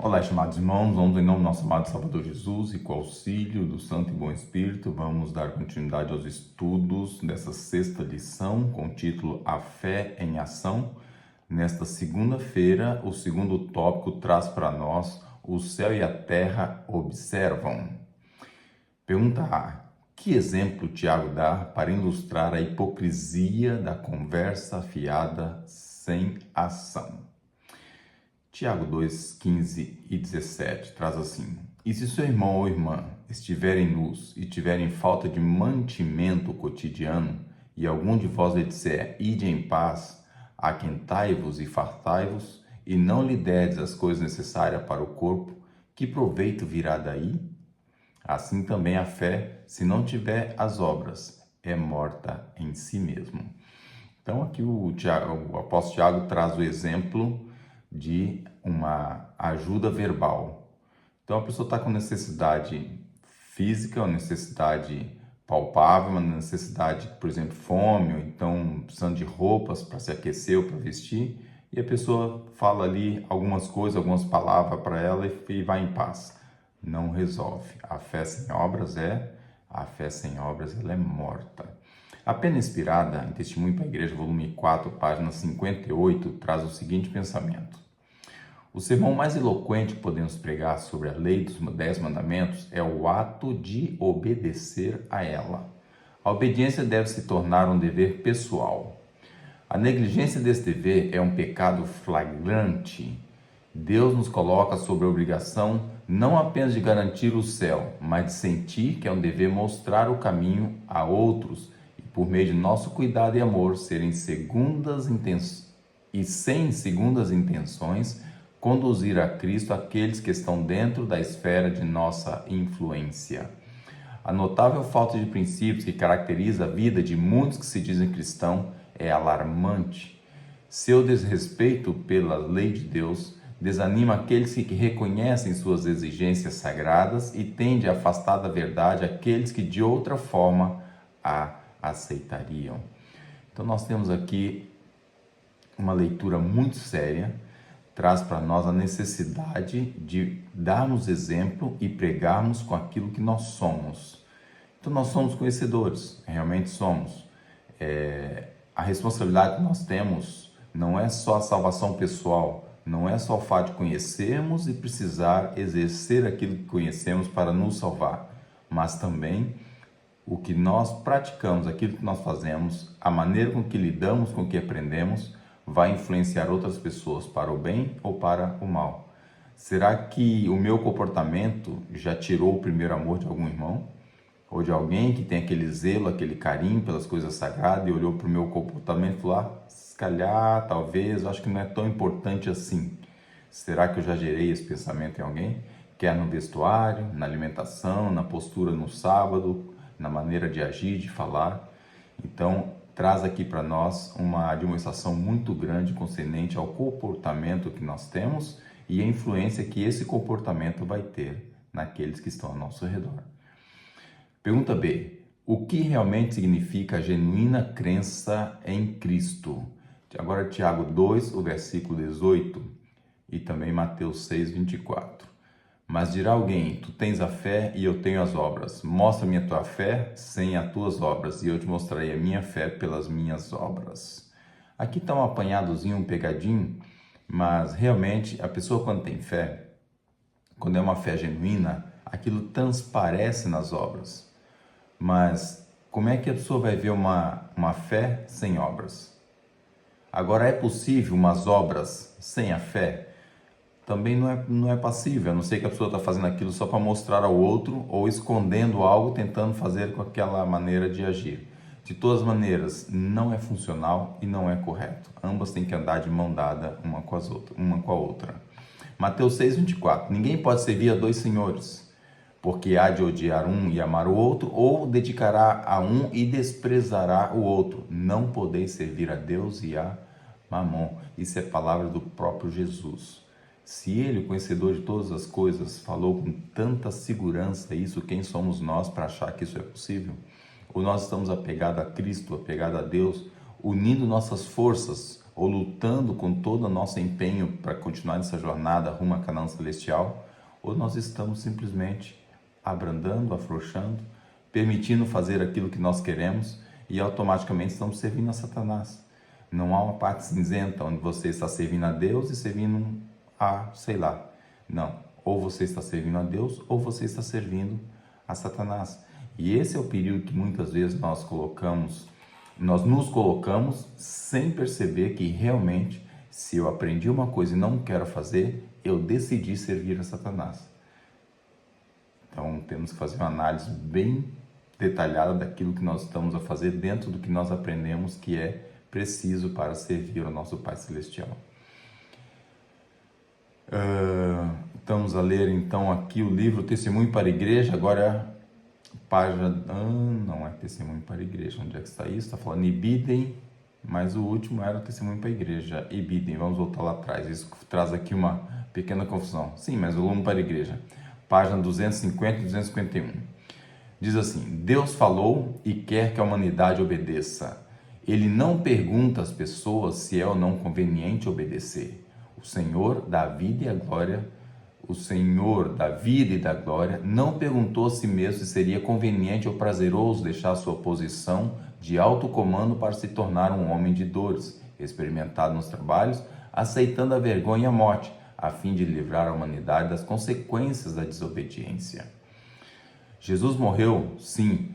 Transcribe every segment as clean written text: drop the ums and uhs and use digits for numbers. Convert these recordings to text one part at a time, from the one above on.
Olá, estimados irmãos, vamos em nome do nosso amado Salvador Jesus e com o auxílio do Santo e Bom Espírito, vamos dar continuidade aos estudos dessa sexta lição com o título A Fé em Ação. Nesta segunda-feira, o segundo tópico traz para nós: o céu e a terra observam. Pergunta A: que exemplo Tiago dá para ilustrar a hipocrisia da conversa fiada sem ação? Tiago 2, 15 e 17 traz assim: e se seu irmão ou irmã estiverem nus e tiverem falta de mantimento cotidiano, e algum de vós lhe disser, ide em paz, aquentai-vos e fartai-vos, e não lhe derdes as coisas necessárias para o corpo, que proveito virá daí? Assim também a fé, se não tiver as obras, é morta em si mesmo. Então aqui o apóstolo Tiago traz o exemplo de uma ajuda verbal. Então a pessoa está com necessidade física, uma necessidade palpável, uma necessidade, por exemplo, fome, ou então precisando de roupas para se aquecer ou para vestir, e a pessoa fala ali algumas coisas, algumas palavras para ela e vai em paz. Não resolve. A fé sem obras ela é morta. A Pena Inspirada, em Testemunho para a Igreja, volume 4, página 58, traz o seguinte pensamento: o sermão mais eloquente que podemos pregar sobre a lei dos 10 mandamentos é o ato de obedecer a ela. A obediência deve se tornar um dever pessoal. A negligência desse dever é um pecado flagrante. Deus nos coloca sob a obrigação não apenas de garantir o céu, mas de sentir que é um dever mostrar o caminho a outros e, por meio de nosso cuidado e amor, sem segundas intenções, conduzir a Cristo aqueles que estão dentro da esfera de nossa influência. A notável falta de princípios que caracteriza a vida de muitos que se dizem cristãos é alarmante. Seu desrespeito pela lei de Deus desanima aqueles que reconhecem suas exigências sagradas e tende a afastar da verdade aqueles que de outra forma a aceitariam. Então nós temos aqui uma leitura muito séria, traz para nós a necessidade de darmos exemplo e pregarmos com aquilo que nós somos. Então nós somos conhecedores, realmente somos. A responsabilidade que nós temos não é só a salvação pessoal, não é só o fato de conhecermos e precisar exercer aquilo que conhecemos para nos salvar, mas também o que nós praticamos, aquilo que nós fazemos, a maneira com que lidamos com o que aprendemos, vai influenciar outras pessoas para o bem ou para o mal. Será que o meu comportamento já tirou o primeiro amor de algum irmão? Ou de alguém que tem aquele zelo, aquele carinho pelas coisas sagradas e olhou para o meu comportamento e falou, se calhar, talvez, eu acho que não é tão importante assim. Será que eu já gerei esse pensamento em alguém? Quer no vestuário, na alimentação, na postura no sábado, na maneira de agir, de falar. Então, traz aqui para nós uma demonstração muito grande concernente ao comportamento que nós temos e a influência que esse comportamento vai ter naqueles que estão ao nosso redor. Pergunta B: o que realmente significa a genuína crença em Cristo? Agora Tiago 2, o versículo 18 e também Mateus 6, 24. Mas dirá alguém, tu tens a fé e eu tenho as obras. Mostra-me a tua fé sem as tuas obras, e eu te mostrarei a minha fé pelas minhas obras. Aqui está um apanhadozinho, um pegadinho, mas realmente a pessoa quando tem fé, quando é uma fé genuína, aquilo transparece nas obras. Mas como é que a pessoa vai ver uma fé sem obras? Agora, é possível umas obras sem a fé? Também não é passível, a não ser que a pessoa está fazendo aquilo só para mostrar ao outro ou escondendo algo, tentando fazer com aquela maneira de agir. De todas as maneiras, não é funcional e não é correto. Ambas têm que andar de mão dada uma com a outra. Mateus 6, 24. Ninguém pode servir a dois senhores, porque há de odiar um e amar o outro, ou dedicará a um e desprezará o outro. Não podeis servir a Deus e a Mamon. Isso é palavra do próprio Jesus. Se ele, o conhecedor de todas as coisas, falou com tanta segurança isso, quem somos nós para achar que isso é possível? Ou nós estamos apegados a Cristo, apegados a Deus, unindo nossas forças, ou lutando com todo o nosso empenho para continuar nessa jornada rumo a Canaã celestial, ou nós estamos simplesmente abrandando, afrouxando, permitindo fazer aquilo que nós queremos e automaticamente estamos servindo a Satanás. Não há uma parte cinzenta onde você está servindo a Deus e servindo a, sei lá. Não. Ou você está servindo a Deus ou você está servindo a Satanás. E esse é o perigo que muitas vezes nós nos colocamos sem perceber que realmente, se eu aprendi uma coisa e não quero fazer, eu decidi servir a Satanás. Então temos que fazer uma análise bem detalhada daquilo que nós estamos a fazer dentro do que nós aprendemos que é preciso para servir ao nosso Pai Celestial. Estamos a ler então aqui o livro Testemunho para a Igreja, agora página, não é Testemunho para a Igreja, onde é que está isso? Está falando Ibidem, mas o último era Testemunho para a Igreja, Ibidem, vamos voltar lá atrás, isso traz aqui uma pequena confusão. Sim, mas o volume para a Igreja, página 250 e 251, diz assim: Deus falou e quer que a humanidade obedeça. Ele não pergunta às pessoas se é ou não conveniente obedecer. O Senhor da vida e a glória, o Senhor da vida e da glória, não perguntou a si mesmo se seria conveniente ou prazeroso deixar sua posição de alto comando para se tornar um homem de dores, experimentado nos trabalhos, aceitando a vergonha e a morte, a fim de livrar a humanidade das consequências da desobediência. Jesus morreu, sim,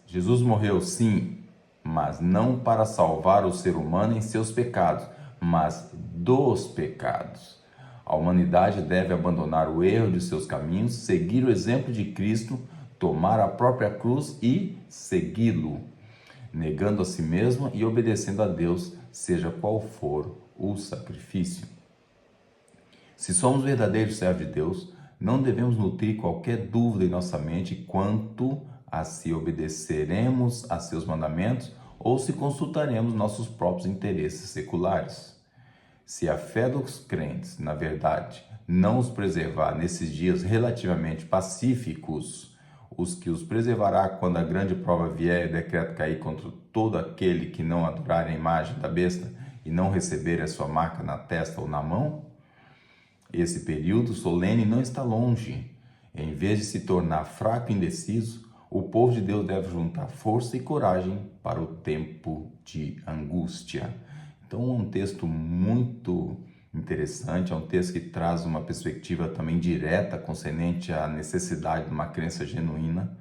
Jesus morreu, sim, mas não para salvar o ser humano em seus pecados, mas dos pecados. A humanidade deve abandonar o erro de seus caminhos, seguir o exemplo de Cristo, tomar a própria cruz e segui-lo, negando a si mesma e obedecendo a Deus, seja qual for o sacrifício. Se somos verdadeiros servos de Deus, não devemos nutrir qualquer dúvida em nossa mente quanto a se obedeceremos a seus mandamentos ou se consultaremos nossos próprios interesses seculares. Se a fé dos crentes, na verdade, não os preservar nesses dias relativamente pacíficos, os que os preservará quando a grande prova vier e o decreto cair contra todo aquele que não adorar a imagem da besta e não receber a sua marca na testa ou na mão? Esse período solene não está longe. Em vez de se tornar fraco e indeciso, o povo de Deus deve juntar força e coragem para o tempo de angústia. Então é um texto muito interessante, é um texto que traz uma perspectiva também direta concernente à necessidade de uma crença genuína,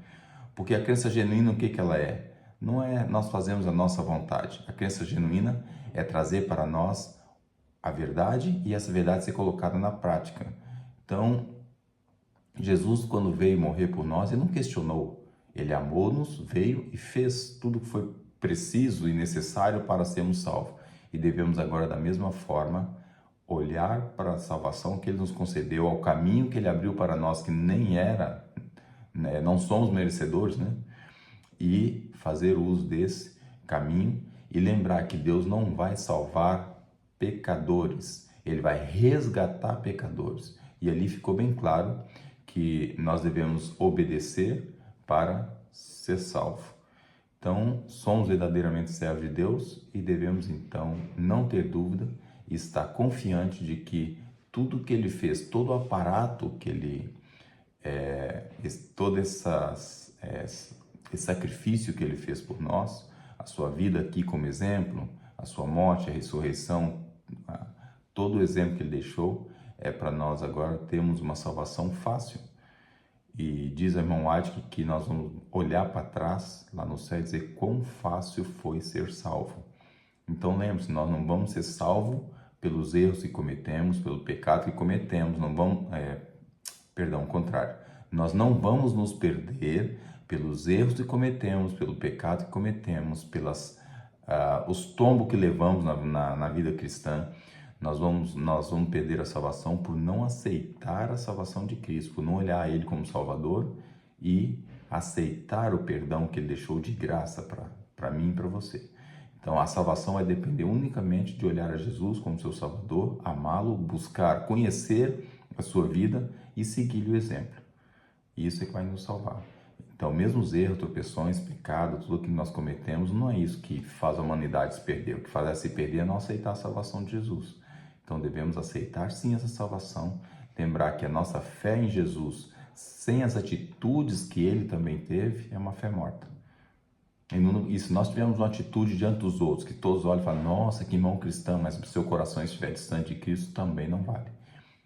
porque a crença genuína, o que ela é? Não é nós fazemos a nossa vontade. A crença genuína é trazer para nós a verdade e essa verdade ser colocada na prática. Então, Jesus, quando veio morrer por nós, ele não questionou. Ele amou-nos, veio e fez tudo o que foi preciso e necessário para sermos salvos. E devemos agora, da mesma forma, olhar para a salvação que ele nos concedeu, ao caminho que ele abriu para nós, que nem era, né, não somos merecedores, né? E fazer uso desse caminho e lembrar que Deus não vai salvar pecadores, ele vai resgatar pecadores. E ali ficou bem claro que nós devemos obedecer para ser salvo. Então, somos verdadeiramente servos de Deus e devemos então não ter dúvida e estar confiante de que tudo que ele fez, todo o aparato que ele, todo esse sacrifício que ele fez por nós, a sua vida aqui como exemplo, a sua morte, a ressurreição, todo o exemplo que ele deixou é para nós agora termos uma salvação fácil. E diz a irmã White que nós vamos olhar para trás lá no céu e dizer quão fácil foi ser salvo. Então lembre-se, nós não vamos ser salvos pelos erros que cometemos, pelo pecado que cometemos, não vamos, ao contrário, nós não vamos nos perder pelos erros que cometemos, pelo pecado que cometemos, os tombos que levamos na vida cristã. Nós vamos perder a salvação por não aceitar a salvação de Cristo, por não olhar a Ele como Salvador e aceitar o perdão que Ele deixou de graça para mim e para você. Então a salvação vai depender unicamente de olhar a Jesus como seu Salvador, amá-lo, buscar, conhecer a sua vida e seguir o exemplo. Isso é que vai nos salvar. Então, mesmo os erros, tropeções, pecado, tudo que nós cometemos, não é isso que faz a humanidade se perder. O que faz ela se perder é não aceitar a salvação de Jesus. Então, devemos aceitar sim essa salvação, lembrar que a nossa fé em Jesus, sem as atitudes que ele também teve, é uma fé morta. E se nós tivermos uma atitude diante dos outros, que todos olham e falam, nossa, que irmão cristão, mas se o seu coração estiver distante de Cristo, também não vale.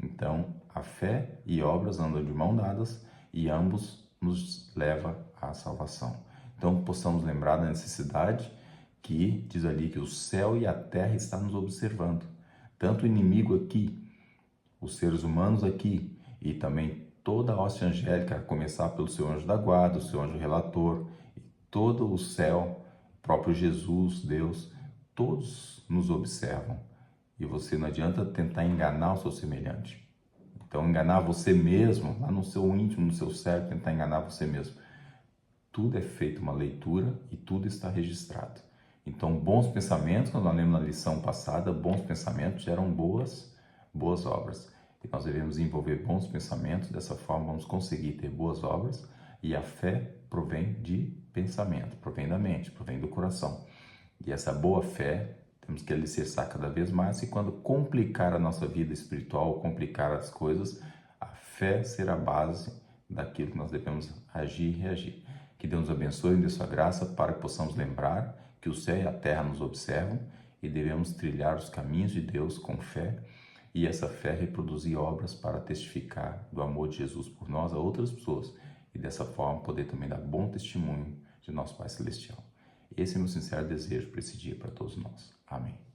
Então, a fé e obras andam de mão dadas e ambos nos leva à salvação. Então, possamos lembrar da necessidade que diz ali que o céu e a terra estão nos observando. Tanto o inimigo aqui, os seres humanos aqui e também toda a hóstia angélica, a começar pelo seu anjo da guarda, o seu anjo relator, e todo o céu, o próprio Jesus, Deus, todos nos observam. E você não adianta tentar enganar o seu semelhante. Então, enganar você mesmo, lá no seu íntimo, no seu cérebro, tentar enganar você mesmo. Tudo é feito uma leitura e tudo está registrado. Então, bons pensamentos, quando nós lemos na lição passada, bons pensamentos geram boas obras. E nós devemos envolver bons pensamentos, dessa forma vamos conseguir ter boas obras, e a fé provém de pensamento, provém da mente, provém do coração. E essa boa fé, temos que alicerçar cada vez mais, e quando complicar a nossa vida espiritual, complicar as coisas, a fé será a base daquilo que nós devemos agir e reagir. Que Deus nos abençoe e dê sua graça para que possamos lembrar que o céu e a terra nos observam e devemos trilhar os caminhos de Deus com fé, e essa fé reproduzir obras para testificar do amor de Jesus por nós a outras pessoas, e dessa forma poder também dar bom testemunho de nosso Pai Celestial. Esse é o meu sincero desejo para esse dia, para todos nós. Amém.